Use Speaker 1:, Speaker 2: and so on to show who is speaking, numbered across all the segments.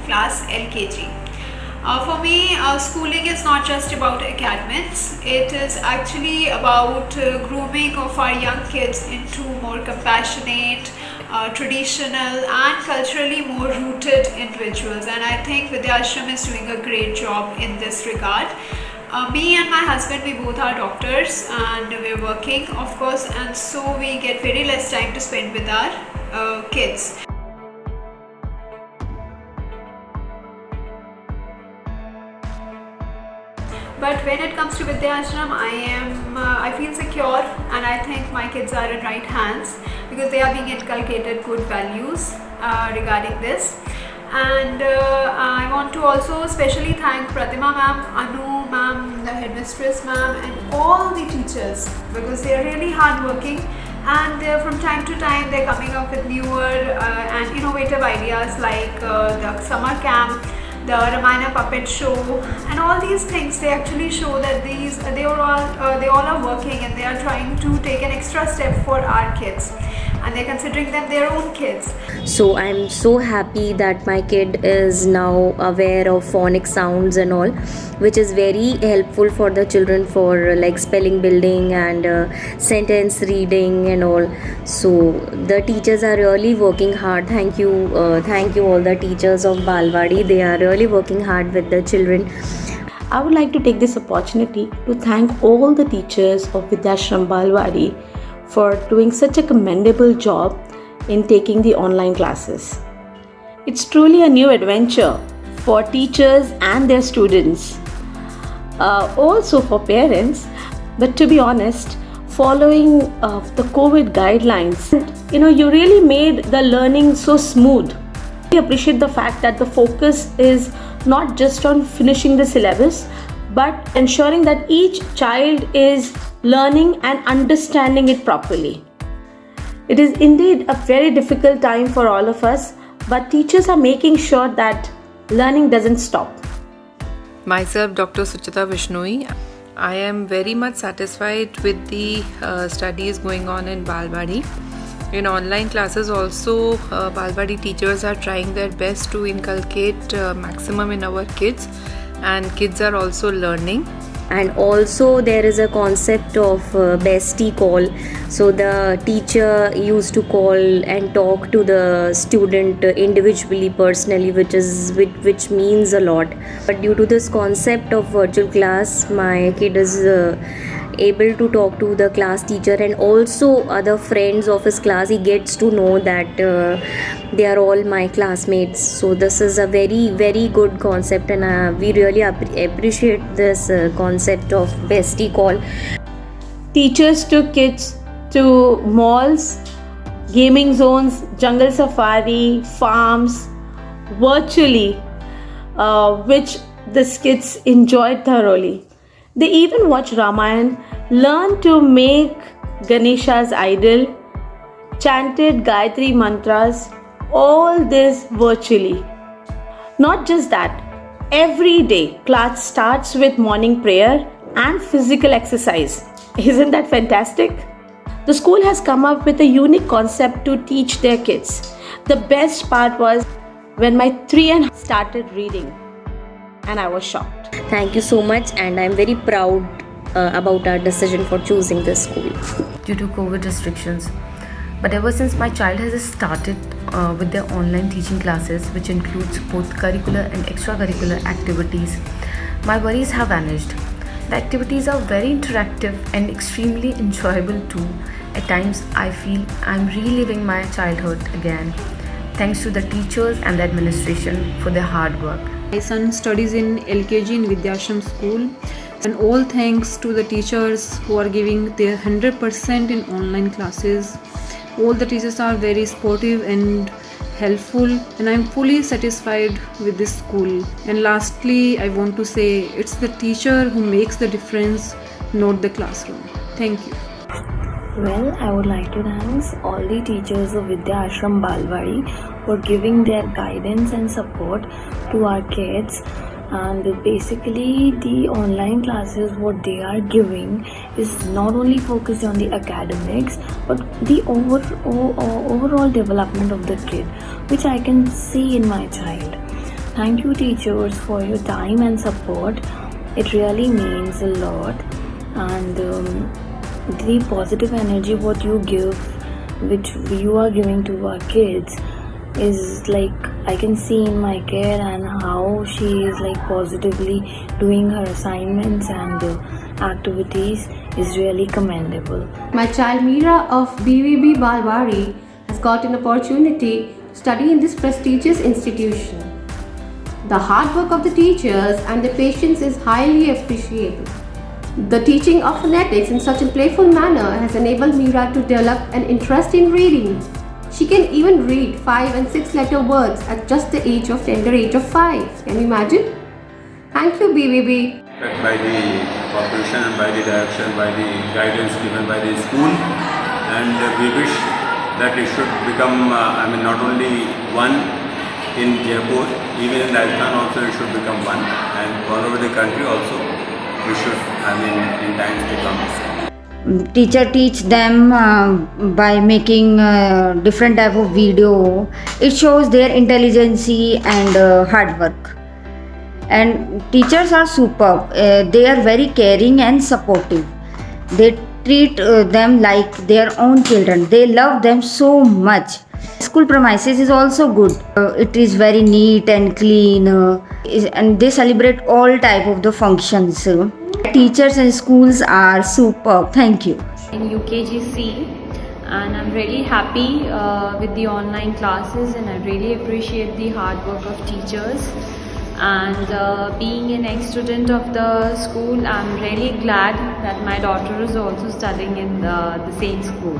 Speaker 1: class LKG. For me, schooling is not just about academics. It is actually about grooming of our young kids into more compassionate, traditional and culturally more rooted individuals, and I think Vidyashram is doing a great job in this regard. Me and my husband, we both are doctors and we're working, of course, and so we get very less time to spend with our kids. But when it comes to Vidyashram, I feel secure, and I think my kids are in right hands because they are being inculcated good values regarding this. And I want to also especially thank Pratima ma'am, Anu ma'am, the headmistress ma'am, and all the teachers, because they are really hardworking, and from time to time they're coming up with newer and innovative ideas like the summer camp, the Ramayana puppet show, and all these things. They actually show that they all are working, and they are trying to take an extra step for our kids, and they're considering them their own kids.
Speaker 2: So I'm so happy that my kid is now aware of phonic sounds and all, which is very helpful for the children for like spelling building and sentence reading and all. So the teachers are really working hard. Thank you all the teachers of Balwadi. They are really working hard with the children.
Speaker 3: I would like to take this opportunity to thank all the teachers of Vidyashram Balwadi for doing such a commendable job in taking the online classes. It's truly a new adventure for teachers and their students, also for parents. But to be honest, following the COVID guidelines, you really made the learning so smooth. I appreciate the fact that the focus is not just on finishing the syllabus, but ensuring that each child is learning and understanding it properly. It is indeed a very difficult time for all of us, but teachers are making sure that learning doesn't stop.
Speaker 4: Myself, Dr. Suchita Vishnoi. I am very much satisfied with the studies going on in Balwadi. In online classes also, Balwadi teachers are trying their best to inculcate maximum in our kids, and kids are also learning.
Speaker 2: And also there is a concept of bestie call. So the teacher used to call and talk to the student individually, personally, which means a lot. But due to this concept of virtual class, my kid is able to talk to the class teacher and also other friends of his class. He gets to know that they are all my classmates. So this is a very, very good concept, and we really appreciate this concept of bestie call.
Speaker 3: Teachers took kids to malls, gaming zones, jungle safari, farms, virtually, which the kids enjoyed thoroughly. They even watched Ramayana, learned to make Ganesha's idol, chanted Gayatri mantras, all this virtually. Not just that, every day class starts with morning prayer and physical exercise. Isn't that fantastic? The school has come up with a unique concept to teach their kids. The best part was when my 3 started reading, and I was shocked.
Speaker 2: Thank you so much, and I'm very proud about our decision for choosing this school.
Speaker 5: Due to COVID restrictions, but ever since my child has started with their online teaching classes, which includes both curricular and extracurricular activities, my worries have vanished. The activities are very interactive and extremely enjoyable too. At times I feel I'm reliving my childhood again, thanks to the teachers and the administration for their hard work.
Speaker 6: My son studies in LKG in Vidyashram school, and all thanks to the teachers who are giving their 100% in online classes. All the teachers are very supportive and helpful, and I'm fully satisfied with this school. And lastly, I want to say it's the teacher who makes the difference, not the classroom. Thank you.
Speaker 7: Well, I would like to thank all the teachers of Vidyashram Balwadi for giving their guidance and support to our kids. And basically the online classes, what they are giving is not only focused on the academics but the overall development of the kid, which I can see in my child. Thank you, teachers, for your time and support. It really means a lot. And the positive energy what you give, which you are giving to our kids, is like I can see in my kid, and how she is like positively doing her assignments and activities is really commendable.
Speaker 8: My child Meera of BVB Balwari has got an opportunity to study in this prestigious institution. The hard work of the teachers and their patience is highly appreciable. The teaching of phonetics in such a playful manner has enabled Meera to develop an interest in reading. She can even read 5 and 6 letter words at just the tender age of 5. Can you imagine? Thank you, BVB.
Speaker 9: By the corporation and by the direction, by the guidance given by the school, and we wish that it should become, not only one in Jaipur, even in Rajasthan also it should become one, and all over the country also we should, in times to come.
Speaker 10: Teacher teach them by making different type of video. It shows their intelligence and hard work. And teachers are superb. They are very caring and supportive. They treat them like their own children. They love them so much. School premises is also good. It is very neat and clean, and they celebrate all type of the functions. Teachers and schools are superb. Thank you.
Speaker 11: In UKGC, and I'm really happy with the online classes, and I really appreciate the hard work of teachers. And being an ex-student of the school, I'm really glad that my daughter is also studying in the same school.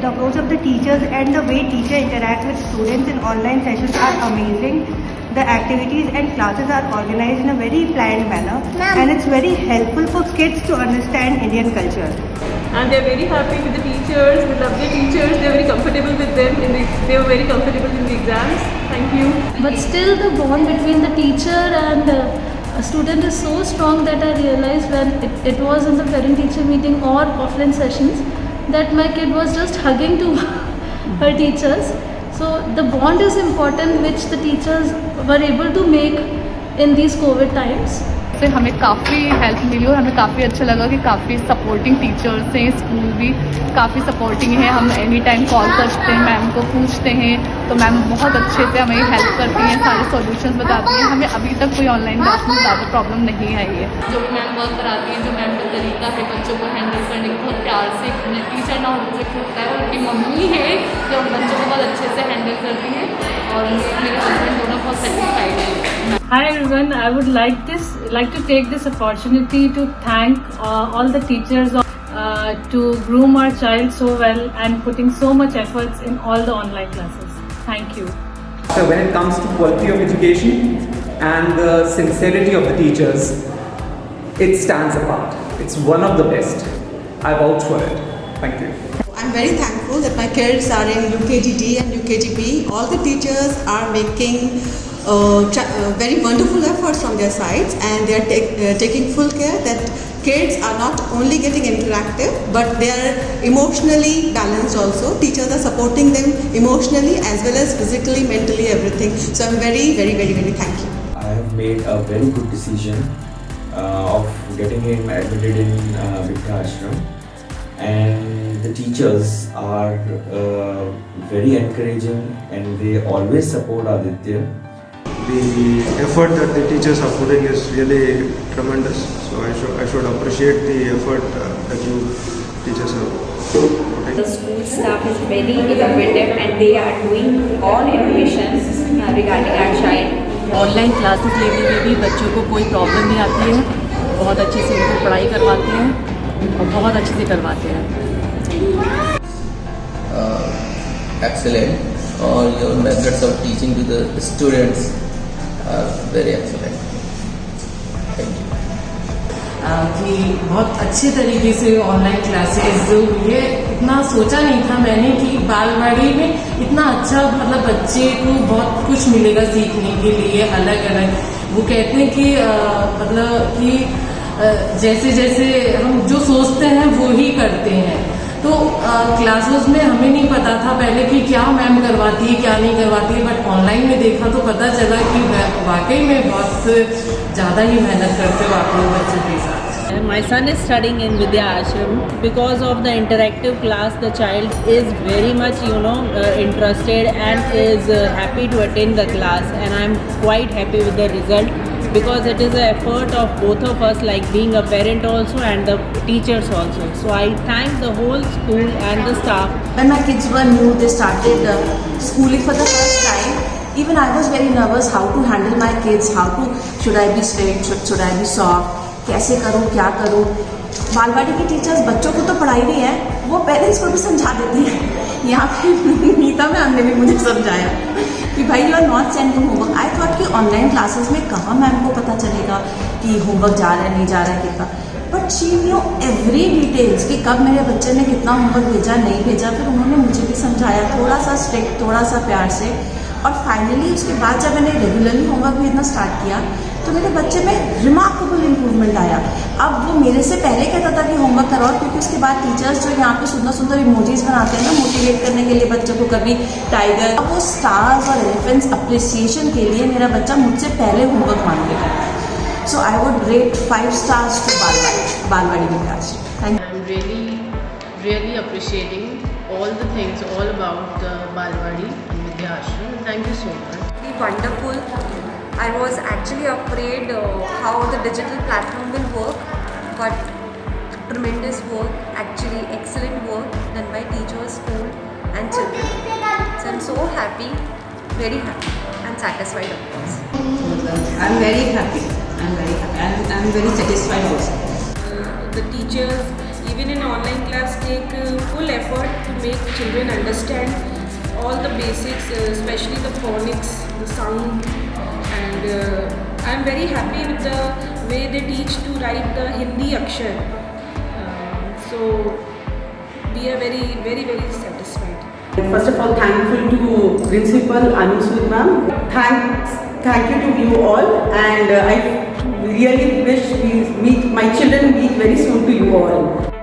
Speaker 12: The approach of the teachers and the way teacher interact with students in online sessions are amazing. The activities and classes are organized in a very planned manner, and it's very helpful for kids to understand Indian culture.
Speaker 13: And they're very happy with the teachers, the lovely teachers. They're very comfortable with them. They were very comfortable in the exams. Thank you.
Speaker 14: But still, the bond between the teacher and a student is so strong that I realized when it was in the parent-teacher meeting or offline sessions that my kid was just hugging to her teachers. So the bond is important, which the teachers were able to make in these COVID times.
Speaker 15: से हमें काफ़ी help मिली और हमें काफ़ी अच्छा लगा कि काफ़ी सपोर्टिंग टीचर्स हैं, स्कूल भी काफ़ी सपोर्टिंग है। हम एनी टाइम कॉल करते हैं, मैम को पूछते हैं, तो मैम बहुत अच्छे से हमें हेल्प करती हैं, सारे सॉल्यूशंस बताती हैं। हमें अभी तक कोई ऑनलाइन बैच में ज़्यादा प्रॉब्लम नहीं आई है।
Speaker 16: जो मैम वर्क कराती हैं, जो मैम का तरीका है बच्चों को हैंडल करने का, बहुत प्यार से टीचर ना होने से होता है, और उनकी मम्मी है जो बच्चों को बहुत अच्छे से हैंडल करती हैं, और मेरे हस्बैंड दोनों बहुत सेटिस्फाइड हैं।
Speaker 17: Hi everyone, I would like to take this opportunity to thank all the teachers to groom our child so well and putting so much efforts in all the online classes. Thank you.
Speaker 18: So when it comes to quality of education and the sincerity of the teachers, it stands apart. It's one of the best. I vouch for it. Thank you.
Speaker 19: I'm very thankful that my kids are in UKGD and UKGB. All the teachers are making very wonderful efforts from their sides, and they are taking full care that kids are not only getting interactive, but they are emotionally balanced also. Teachers are supporting them emotionally as well as physically, mentally, everything. So I'm very, very, very, very thankful.
Speaker 20: I have made a very good decision of getting him admitted in Vidya Ashram, and the teachers are very encouraging and they always support Aditya.
Speaker 21: The effort that the teachers are putting is really tremendous. So I should appreciate the effort that you teachers are putting.
Speaker 22: The school staff is very innovative and they are doing all innovations regarding our child.
Speaker 23: Online classes लेने में भी बच्चों को कोई problem नहीं आती है, बहुत अच्छे से उनको पढ़ाई करवाते हैं और बहुत अच्छे से करवाते हैं।
Speaker 24: Excellent. All your methods of teaching to the students are very excellent. Thank you.
Speaker 25: कि बहुत अच्छे तरीके से ऑनलाइन क्लासेस ये इतना सोचा नहीं था मैंने कि बालवाड़ी में इतना अच्छा मतलब बच्चे को बहुत कुछ मिलेगा सीखने के लिए अलग अलग। वो कहते हैं कि मतलब कि जैसे जैसे हम जो सोचते हैं वो ही करते हैं, तो क्लासेस में हमें नहीं पता था पहले कि क्या मैम करवाती है क्या नहीं करवाती है, बट ऑनलाइन में देखा तो पता चला कि वाकई में बहुत ज़्यादा ही मेहनत करते हो आप लोग बच्चों के साथ.
Speaker 1: My son is studying in Vidya Ashram. Because of the interactive class, the child is very much, interested and is happy to attend the class. And I'm quite happy with the result because it is an effort of both of us, like being a parent also and the teachers also. So I thank the whole school and the staff.
Speaker 2: When my kids were new, they started schooling for the first time. Even I was very nervous how to handle my kids, should I be strict, should I be soft, कैसे करूँ क्या करूँ. बालवाड़ी की teachers बच्चों को तो पढ़ाई रही है, वो पेरेंट्स को भी समझा देती है. यहाँ पे नीता मैम ने भी मुझे समझाया कि भाई you are not sending homework. I thought कि ऑनलाइन क्लासेस में कहाँ मैम को पता चलेगा कि होमवर्क जा रहा है नहीं जा रहा है कितना, but she knew every details कि कब मेरे बच्चे ने कितना होमवर्क भेजा नहीं भेजा. फिर उन्होंने मुझे भी समझाया, थोड़ा सा स्ट्रिक्ट थोड़ा सा प्यार से. और फाइनली उसके बाद जब मैंने रेगुलरली होमवर्क भेजना स्टार्ट किया तो मेरे बच्चे में रिमार्केबल इम्प्रूवमेंट आया. अब वो मेरे से पहले कहता था कि होमवर्क कराओ, क्योंकि उसके बाद टीचर्स जो यहाँ पे सुंदर सुंदर इमोजीज बनाते हैं ना मोटिवेट करने के लिए बच्चों को, कभी टाइगर, अब वो स्टार्स और एलिफेंट्स अप्रिसिएशन के लिए मेरा बच्चा मुझसे पहले होमवर्क मांग के करता है. So I would rate 5 stars to Balwadi Vikas. Thank you.
Speaker 25: I'm really appreciating all the things all about Balwadi and Vidya Ashram. Thank you so much.
Speaker 3: Wonderful. I was actually afraid how the digital platform will work, but tremendous work, actually excellent work done by teachers, school and children. So I'm so happy, very happy and satisfied of course.
Speaker 4: I'm very happy. And I'm very satisfied also.
Speaker 5: The teachers, even in online class, take full effort to make children understand all the basics, especially the phonics, the sound, and I'm very happy with the way they teach to write the Hindi akshar. So we are very, very, very satisfied.
Speaker 26: First of all, thankful to Principal Anusud ma'am. Thank you to you all, and I really wish my children meet very soon to you all.